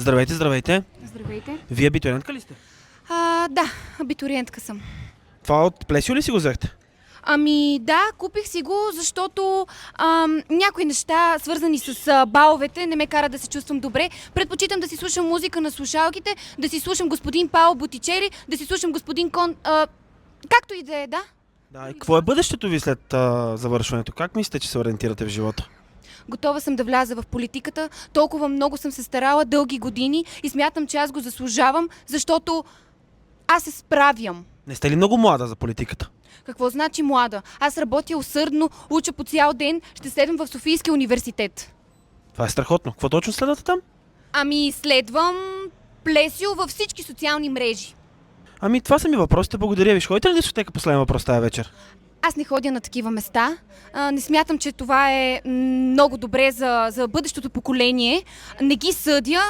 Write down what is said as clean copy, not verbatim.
Здравейте, здравейте. Здравейте. Вие абитуриентка ли сте? Да, абитуриентка съм. Това от Плесио ли си го взехте? Ами да, купих си го, защото някои неща, свързани с баловете, не ме карат да се чувствам добре. Предпочитам да си слушам музика на слушалките, да си слушам господин Пао Ботичери, да си слушам господин Кон... както и да е, да. Да, и какво е бъдещето ви след завършването? Как мислите, че се ориентирате в живота? Готова съм да вляза в политиката, толкова много съм се старала дълги години и смятам, че аз го заслужавам, защото аз се справям. Не сте ли много млада за политиката? Какво значи млада? Аз работя усърдно, уча по цял ден, ще следвам в Софийския университет. Това е страхотно. Какво точно следвате там? Ами следвам Плесио във всички социални мрежи. Ами това са ми въпросите. Благодаря ви. Ще ходите ли на дискотека последен въпрос тази вечер? Аз не ходя на такива места. Не смятам, че това е много добре за бъдещото поколение. Не ги съдя,